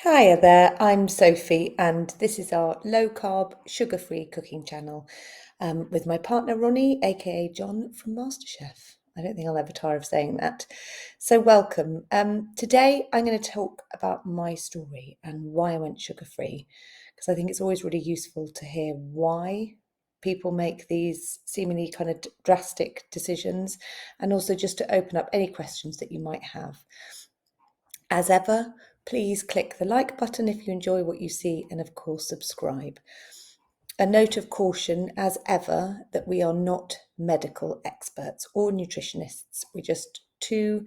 Hiya there, I'm Sophie, and this is our low carb, sugar free cooking channel with my partner Ronnie, aka John from MasterChef. I don't think I'll ever tire of saying that. So, welcome. Today, I'm going to talk about my story and why I went sugar free, because I think it's always really useful to hear why people make these seemingly kind of drastic decisions, and also just to open up any questions that you might have. As ever, please click the like button if you enjoy what you see, and of course, subscribe. A note of caution, as ever, that we are not medical experts or nutritionists. We're just two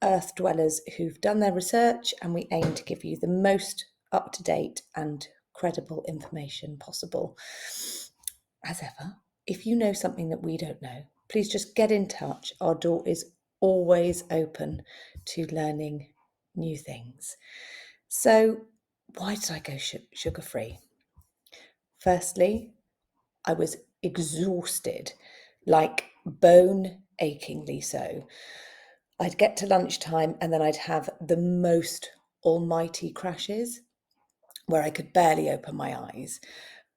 earth dwellers who've done their research, and we aim to give you the most up to date and credible information possible. As ever, if you know something that we don't know, please just get in touch. Our door is always open to learning new things. So, why did I go sugar free? Firstly, I was exhausted, like bone achingly so. I'd get to lunchtime and then I'd have the most almighty crashes where I could barely open my eyes.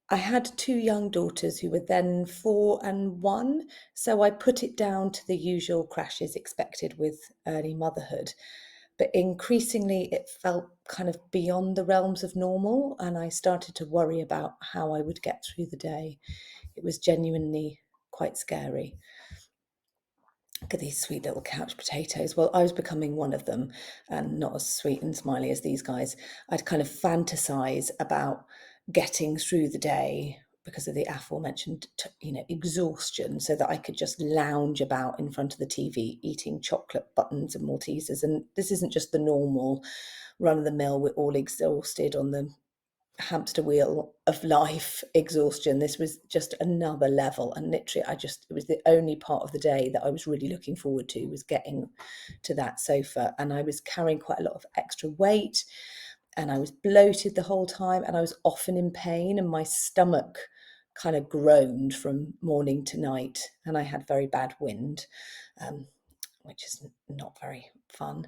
I had two young daughters who were then 4 and 1, so I put it down to the usual crashes expected with early motherhood. But increasingly, it felt kind of beyond the realms of normal, and I started to worry about how I would get through the day. It was genuinely quite scary. Look at these sweet little couch potatoes. Well, I was becoming one of them, and not as sweet and smiley as these guys. I'd kind of fantasize about getting through the day because of the aforementioned, exhaustion, so that I could just lounge about in front of the TV eating chocolate buttons and Maltesers. And this isn't just the normal run of the mill, we're all exhausted on the hamster wheel of life exhaustion. This was just another level, and literally it was the only part of the day that I was really looking forward to, was getting to that sofa. And I was carrying quite a lot of extra weight, and I was bloated the whole time, and I was often in pain, and my stomach kind of groaned from morning to night, and I had very bad wind, which is not very fun.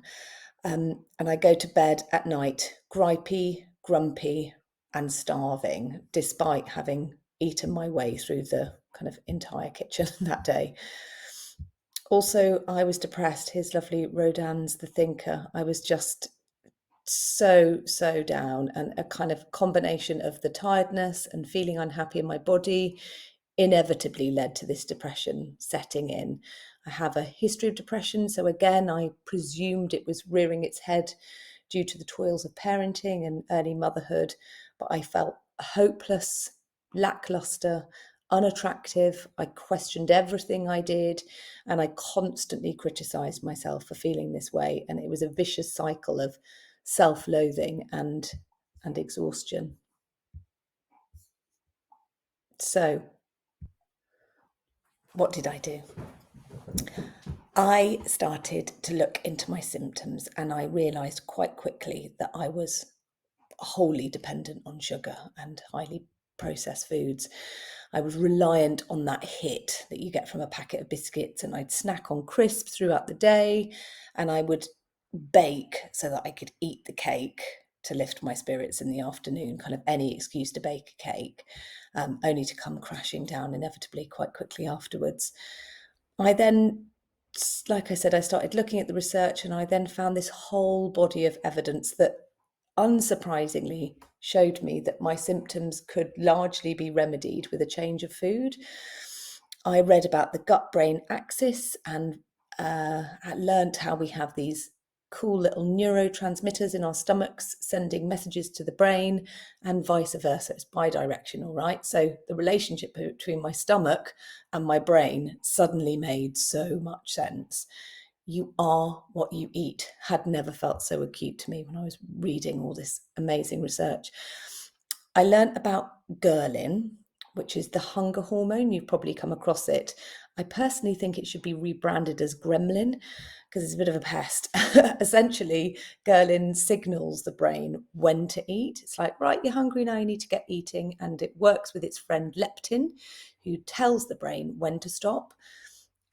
And I go to bed at night gripey, grumpy, and starving, despite having eaten my way through the kind of entire kitchen that day. Also, I was depressed. Here's lovely Rodin's The Thinker. I was just so down, and a kind of combination of the tiredness and feeling unhappy in my body inevitably led to this depression setting in. I have a history of depression, so again, I presumed it was rearing its head due to the toils of parenting and early motherhood, but I felt hopeless, lackluster, unattractive. I questioned everything I did, and I constantly criticized myself for feeling this way, and it was a vicious cycle of self-loathing and exhaustion. So, what did I do? I started to look into my symptoms, and I realised quite quickly that I was wholly dependent on sugar and highly processed foods. I was reliant on that hit that you get from a packet of biscuits, and I'd snack on crisps throughout the day, and I would bake so that I could eat the cake to lift my spirits in the afternoon, kind of any excuse to bake a cake, only to come crashing down inevitably quite quickly afterwards. I then, like I said, I started looking at the research, and I then found this whole body of evidence that unsurprisingly showed me that my symptoms could largely be remedied with a change of food. I read about the gut-brain axis, and I learned how we have these cool little neurotransmitters in our stomachs sending messages to the brain, and vice versa. It's bi-directional, right? So the relationship between my stomach and my brain suddenly made so much sense. You are what you eat had never felt so acute to me when I was reading all this amazing research. I learned about Ghrelin, which is the hunger hormone. You've probably come across it. I personally think it should be rebranded as Gremlin because it's a bit of a pest. Essentially, Ghrelin signals the brain when to eat. It's like, right, you're hungry now, you need to get eating. And it works with its friend leptin, who tells the brain when to stop.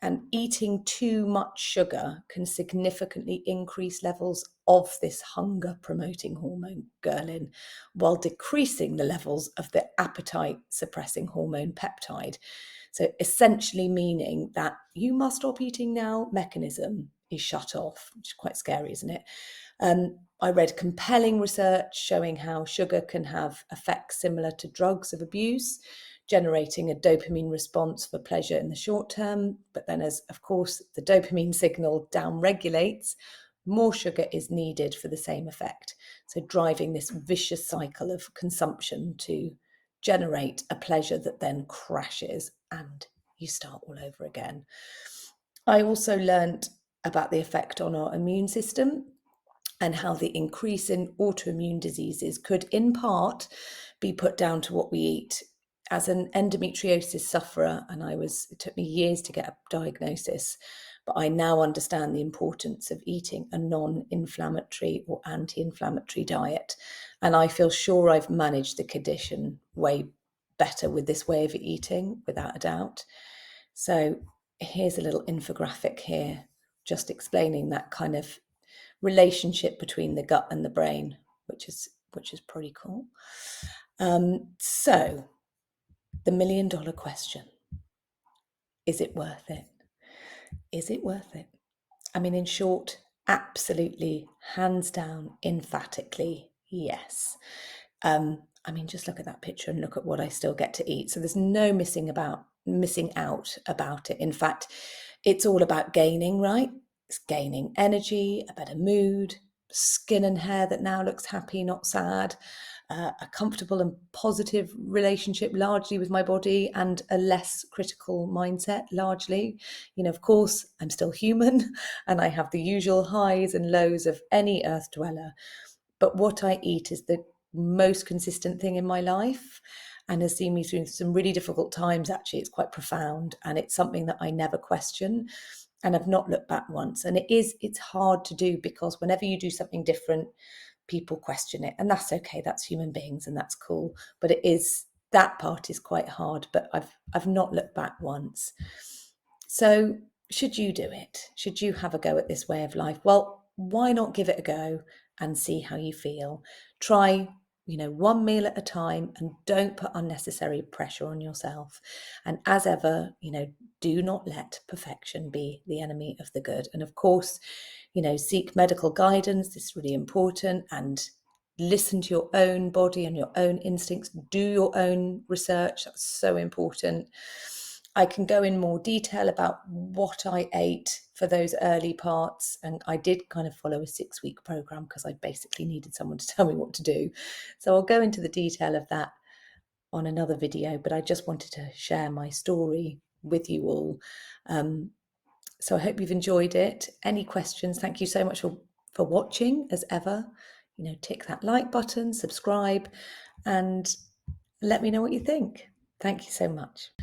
And eating too much sugar can significantly increase levels of this hunger-promoting hormone, Ghrelin, while decreasing the levels of the appetite-suppressing hormone peptide. So essentially meaning that you must stop eating now mechanism is shut off, which is quite scary, isn't it? I read compelling research showing how sugar can have effects similar to drugs of abuse, generating a dopamine response for pleasure in the short term. But then, as of course the dopamine signal downregulates, more sugar is needed for the same effect. So driving this vicious cycle of consumption to generate a pleasure that then crashes and you start all over again. I also learned about the effect on our immune system and how the increase in autoimmune diseases could in part be put down to what we eat. As an endometriosis sufferer, and it took me years to get a diagnosis, but I now understand the importance of eating a non-inflammatory or anti-inflammatory diet. And I feel sure I've managed the condition way better with this way of eating, without a doubt. So here's a little infographic here, just explaining that kind of relationship between the gut and the brain, which is pretty cool. So the $1 million question: is it worth it? Is it worth it? I mean, in short, absolutely, hands down, emphatically, yes. I mean, just look at that picture and look at what I still get to eat. So there's no missing out about it. In fact, it's all about gaining, right? It's gaining energy, a better mood, skin and hair that now looks happy, not sad, a comfortable and positive relationship largely with my body, and a less critical mindset largely. You know, of course, I'm still human and I have the usual highs and lows of any earth dweller. But what I eat is the most consistent thing in my life and has seen me through some really difficult times. Actually, it's quite profound, and it's something that I never question and I've not looked back once. And it's hard to do, because whenever you do something different, people question it, and that's okay. That's human beings, and that's cool. But that part is quite hard. But I've not looked back once. So should you do it? Should you have a go at this way of life? Well, why not give it a go and see how you feel? Try, one meal at a time, and don't put unnecessary pressure on yourself. And as ever, do not let perfection be the enemy of the good. And of course, seek medical guidance. This is really important. And listen to your own body and your own instincts. Do your own research. That's so important. I can go in more detail about what I ate for those early parts. And I did kind of follow a 6-week program because I basically needed someone to tell me what to do. So I'll go into the detail of that on another video, but I just wanted to share my story with you all. So I hope you've enjoyed it. Any questions? Thank you so much for watching, as ever. Tick that like button, subscribe, and let me know what you think. Thank you so much.